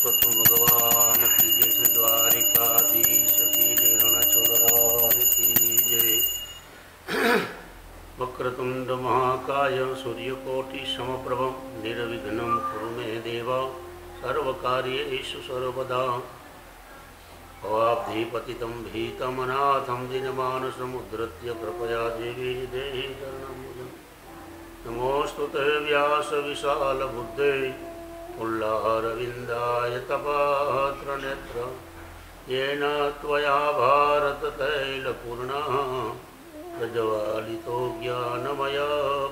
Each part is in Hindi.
पुरुषोत्तम भगवान की जय। श्री द्वारिकाधीश की जय। रणछोड़राज की जय। वक्रतुंड महाकाय सूर्यकोटि समप्रभ निर्विघ्नं कुरु मे देव सर्वकार्येषु सर्वदा। भवाब्धिपतितं भीतमनाथं दीनमानसमुद्धृत्य कृपया देवी देहि शरणं। नमोऽस्तु ते व्यास विशालबुद्धे पुल्लारविन्दाय तपात्रनेत्र येन त्वया भारततैलपूर्णः प्रज्वालितो ज्ञानमय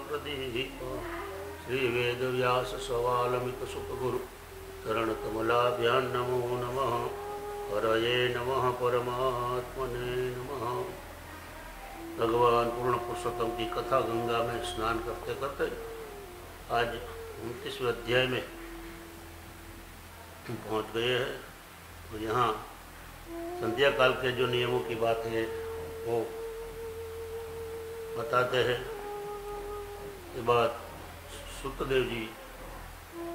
प्रदीप। श्रीवेदव्याससवालमिकसुखगुरु चरणकमलाभ्यां नमो नमः। हरये नमः परमात्मने नमः। भगवान पूर्ण पुरुषोत्तम की कथा गंगा में स्नान करते करते आज 29वें अध्याय में पहुंच गए हैं। और यहाँ संध्या काल के जो नियमों की बात है वो बताते हैं। के बाद सुतदेव जी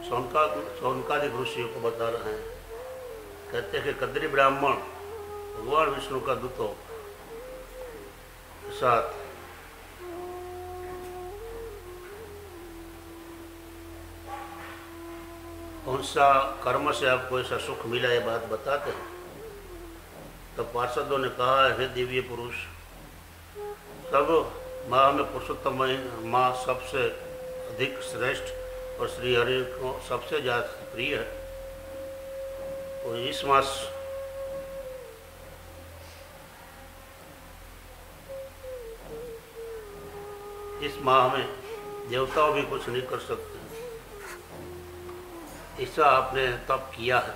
सौनकादिक ऋषियों को बता रहे हैं। कहते हैं कि कद्री ब्राह्मण भगवान विष्णु का दूत हो साथ कौन सा कर्म से आपको ऐसा सुख मिला ये बात बताते हैं। तो पार्षदों ने कहा, हे दिव्य पुरुष, सब माँ में पुरुषोत्तम माँ सबसे अधिक श्रेष्ठ और श्री हरि को सबसे ज़्यादा प्रिय है। और इस मास इस माह में देवताओं भी कुछ नहीं कर सकते। ऐसा आपने तप किया है।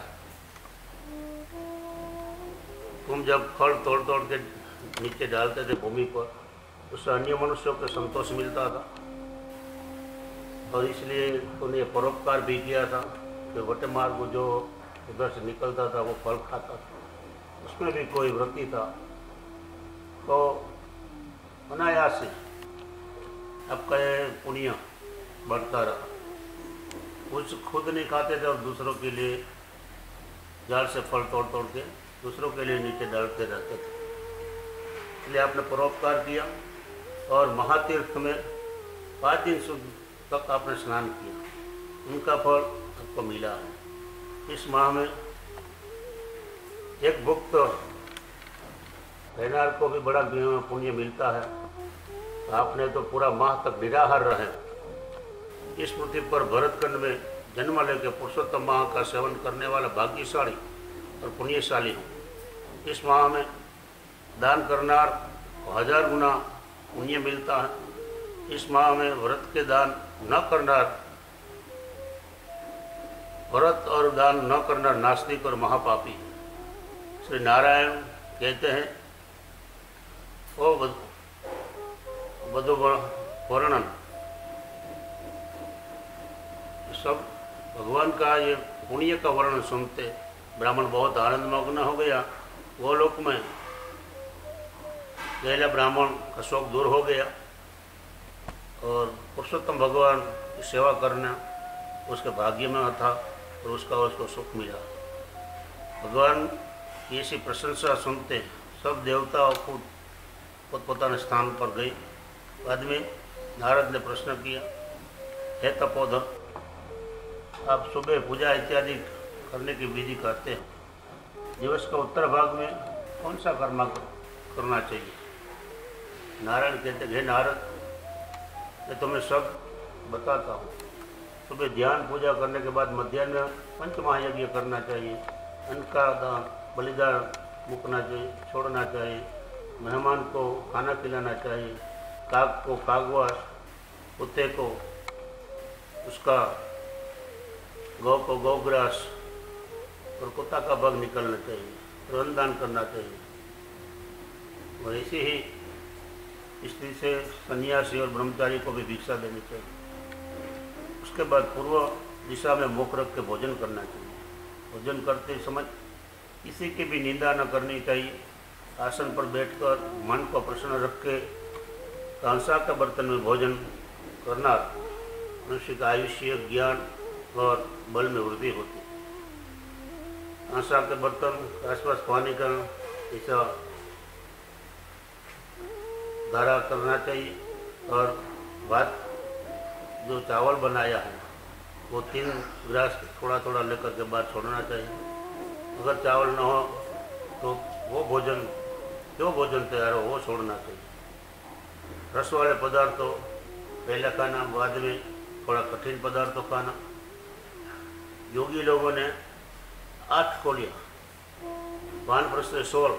तुम जब फल तोड़ तोड़ के नीचे डालते थे भूमि पर, उससे अन्य मनुष्यों को संतोष मिलता था। और इसलिए तुमने परोपकार भी किया था कि वटे मार्ग जो उधर से निकलता था वो फल खाता था, उसमें भी कोई वृत्ति था। तो अनायास से आपका ये पुण्य बढ़ता रहा। कुछ खुद नहीं खाते थे और दूसरों के लिए जाल से फल तोड़ तोड़ के दूसरों के लिए नीचे डालते रहते थे। इसलिए आपने परोपकार किया और महातीर्थ में 5 दिन तक आपने स्नान किया, उनका फल आपको मिला है। इस माह में एक भुक्त रहनार को भी बड़ा पुण्य मिलता है। आपने तो पूरा माह तक निराहार रहे। इस पृथ्वी पर भरतखंड में जन्म लेकर पुरुषोत्तम माह का सेवन करने वाला भाग्यशाली और पुण्यशाली हूँ। इस माह में दान करनार को 1000 गुना पुण्य मिलता है। इस माह में व्रत के दान न करनार, व्रत और दान न करनार नास्तिक और महापापी। श्री नारायण कहते हैं, ओ बधु वर्णन सब भगवान का ये पुण्य का वर्णन सुनते ब्राह्मण बहुत आनंदमग्न हो गया। वो लोक में पहला ब्राह्मण का शोक दूर हो गया और पुरुषोत्तम भगवान की सेवा करना उसके भाग्य में था और उसको सुख मिला। भगवान की ऐसी प्रशंसा सुनते सब देवता खुद पोतपोताने स्थान पर गए। बाद में नारद ने प्रश्न किया, हे तपोधन, आप सुबह पूजा इत्यादि करने की विधि करते हैं, दिवस का उत्तर भाग में कौन सा कर्म करना चाहिए? नारायण कहते, हे नारद, मैं तुम्हें सब बताता हूँ। सुबह ध्यान पूजा करने के बाद मध्याह्न में पंचमहायज्ञ करना चाहिए, अन्न का दान बलिदान मुकना चाहिए, छोड़ना चाहिए, मेहमान को खाना खिलाना चाहिए, काग को कागवास, कुत्ते को उसका, गौ को गौग्रास और कुत्ता का बग निकलना चाहिए, रनदान करना चाहिए। और ऐसे ही स्त्री से सन्यासी और ब्रह्मचारी को भी भिक्षा देनी चाहिए। उसके बाद पूर्व दिशा में मुख रख के भोजन करना चाहिए। भोजन करते समय किसी की भी निंदा न करनी चाहिए। आसन पर बैठकर मन को प्रसन्न रख के कांसा के बर्तन में भोजन करना मनुष्य का आयुष्य, ज्ञान और बल में वृद्धि होती है। आशा के बर्तन के आसपास पानी का ऐसा धारा करना चाहिए। और भात जो चावल बनाया है वो 3 गिलास थोड़ा थोड़ा लेकर के बाद छोड़ना चाहिए। अगर चावल न हो तो वो भोजन जो भोजन तैयार हो वो छोड़ना चाहिए। रस वाले पदार्थों पहले खाना, बाद में थोड़ा कठिन पदार्थों खाना। योगी लोगों ने 8 कोलियाँ, वानप्रस्थ से 16,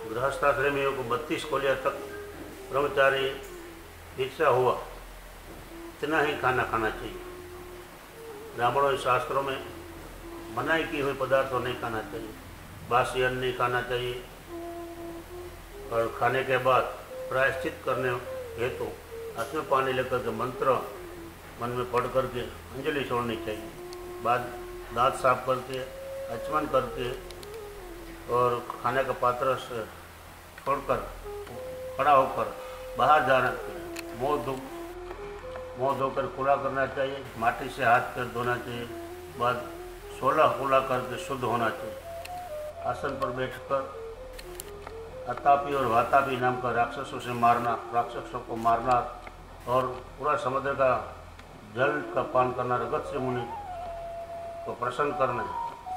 गृहस्थाश्रमियों को 32 कोलियाँ तक ब्रह्मचारी इच्छा हुआ इतना ही खाना खाना चाहिए। ब्राह्मणों शास्त्रों में मनाही की हुई पदार्थों नहीं खाना चाहिए, बासी अन्न नहीं खाना चाहिए। और खाने के बाद प्रायश्चित करने हेतु हाथ में पानी लेकर के मंत्र मन में पढ़ करके अंजलि छोड़नी चाहिए। बाद दांत साफ करके आचमन करके और खाने का पात्र से छोड़कर खड़ा होकर बाहर जाना चाहिए। मुँह धोकर कूड़ा करना चाहिए, माटी से हाथ पैर धोना चाहिए। बाद 16 कूड़ा करके शुद्ध होना चाहिए। आसन पर बैठकर अतापी और वातापी नाम का राक्षसों को मारना और पूरा समुद्र का जल का पान करना, अगस्त्य मुनि को प्रसन्न करना,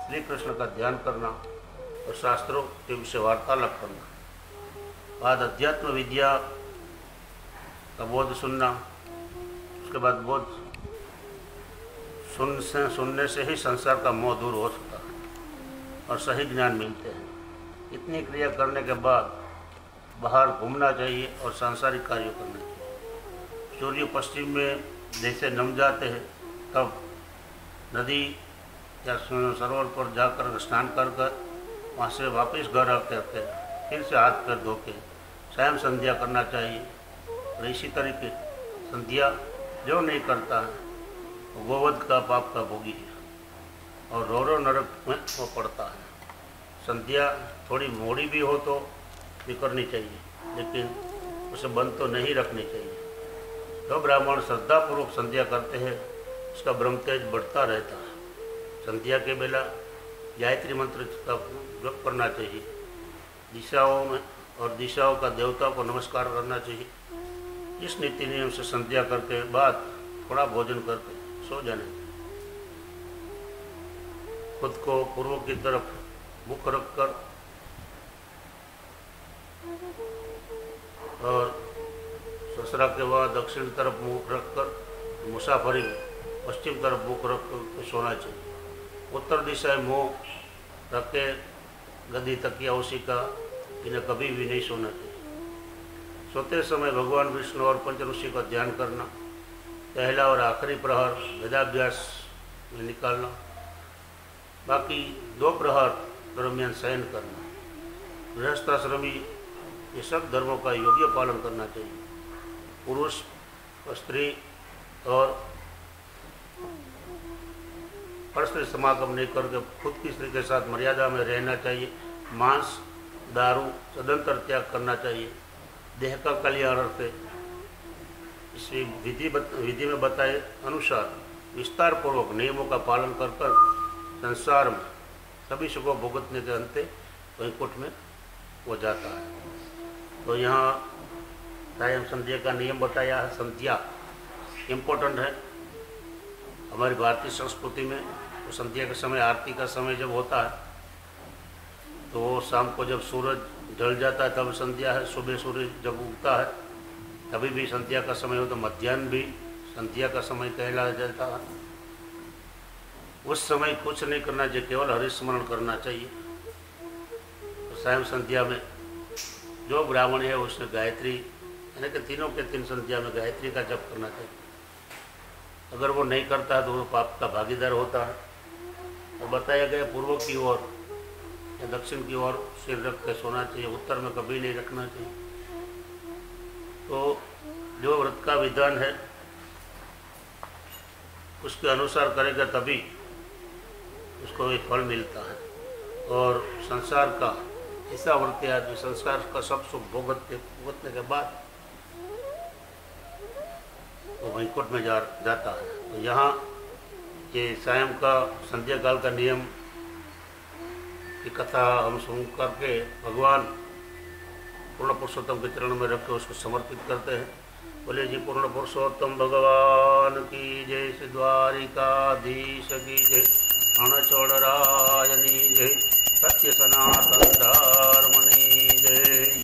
श्री कृष्ण का ध्यान करना और शास्त्रों के विषय वार्तालाप करना। बाद अध्यात्म विद्या का बोध सुनना। उसके बाद बोध सुनने से ही संसार का मोह दूर हो सकता है और सही ज्ञान मिलते हैं। इतनी क्रिया करने के बाद बाहर घूमना चाहिए और सांसारिक कार्य करना चाहिए। सूर्य पश्चिम में जैसे नम जाते हैं तब नदी या सरोवर पर जाकर स्नान कर वहाँ से वापस घर आते फिर से हाथ पैर धो के स्वयं संध्या करना चाहिए। और इसी तरीके संध्या जो नहीं करता है वो गोवध का पाप का भोगी है और रो नरक में वो पड़ता है। संध्या थोड़ी मोड़ी भी हो तो भी करनी चाहिए, लेकिन उसे बंद तो नहीं रखनी चाहिए। जो ब्राह्मण श्रद्धापूर्वक संध्या करते हैं उसका ब्रह्म तेज बढ़ता रहता है। संध्या के बेला गायत्री मंत्र का जप करना चाहिए। दिशाओं में और दिशाओं का देवताओं को नमस्कार करना चाहिए। इस नीति नियम से संध्या करके बाद थोड़ा भोजन करके सो जाने चाहिए। खुद को पूर्व की तरफ मुख रखकर और ससुरा के बाद दक्षिण तरफ मुख रखकर मुसाफरी में पश्चिम तरफ मुख रख कर सोना चाहिए। उत्तर दिशा में मुँह रख के गद्दी तकिया उसी का इन्हें कभी भी नहीं सोना चाहिए। सोते समय भगवान विष्णु और पंच ऋषि का ध्यान करना। पहला और आखिरी प्रहर वेदाभ्यास में निकालना। बाकी 2 प्रहर दरमियान शयन करना। गृहस्थाश्रमी ये सब धर्मों का योग्य पालन करना चाहिए। पुरुष और स्त्री और परस्त्री समागम नहीं करके खुद की स्त्री के साथ मर्यादा में रहना चाहिए। मांस दारू सदंतर त्याग करना चाहिए। देह का कल्याणार्थ इस विधि में बताए अनुसार विस्तार पूर्वक नियमों का पालन कर संसार में सभी सुखों भुगतने के अंत वैकुंठ में हो जाता है। तो यहाँ सायं संध्या का नियम बताया है। संध्या इम्पोर्टेंट है हमारी भारतीय संस्कृति में। तो संध्या के समय आरती का समय जब होता है तो शाम को जब सूरज ढल जाता है तब संध्या है। सुबह सूरज जब उगता है तभी भी संध्या का समय हो। तो मध्याह्न भी संध्या का समय कहलाया जाता है। उस समय कुछ नहीं करना चाहिए, केवल हरिस्मरण करना चाहिए। तो सायं संध्या में जो ब्राह्मण है उसने गायत्री यानी कि तीनों के 3 संध्या में गायत्री का जप करना चाहिए। अगर वो नहीं करता है तो वो पाप का भागीदार होता है। और बताया गया पूर्व की ओर या दक्षिण की ओर सिर रख के सोना चाहिए, उत्तर में कभी नहीं रखना चाहिए। तो जो व्रत का विधान है उसके अनुसार करेगा तभी उसको एक फल मिलता है। और संसार का ऐसा व्रत है जो संसार का सब सुख भुगतने के बाद वो वैकुंठ में जाता है। तो यहाँ ये सायं का संध्या काल का नियम की कथा हम सुन करके भगवान पूर्ण पुरुषोत्तम के चरण में रख के उसको समर्पित करते हैं। बोले जी पूर्ण पुरुषोत्तम भगवान की जय, श्री द्वारिकाधीश की जय, रणछोड़ राजनी जय, सत्य सनातन धर्मनी जय।